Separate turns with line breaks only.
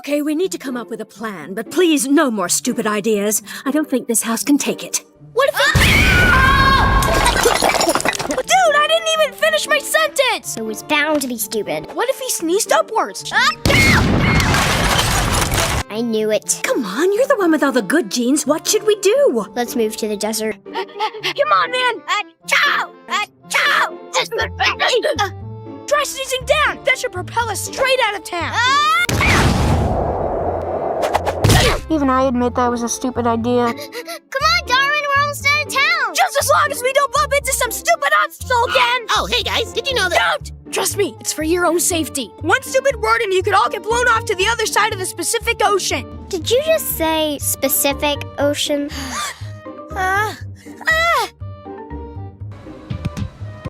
Okay, we need to come up with a plan, but please, no more stupid ideas. I don't think this house can take it.
What if Dude, I didn't even finish my sentence!
It was bound to be stupid.
What if he sneezed upwards?
I knew it.
Come on, you're the one with all the good genes. What should we do?
Let's move to the desert.
Come on, man! Achoo! Achoo! Try sneezing down! That should propel us straight out of town!
Even I admit that was a stupid idea. Come on, Darwin, we're almost out of town.
Just as long as we don't bump into some stupid obstacle again!
Oh, hey guys, did you know that?
Don't! Trust me, it's for your own safety. One stupid word and you could all get blown off to the other side of the Pacific Ocean.
Did you just say specific ocean?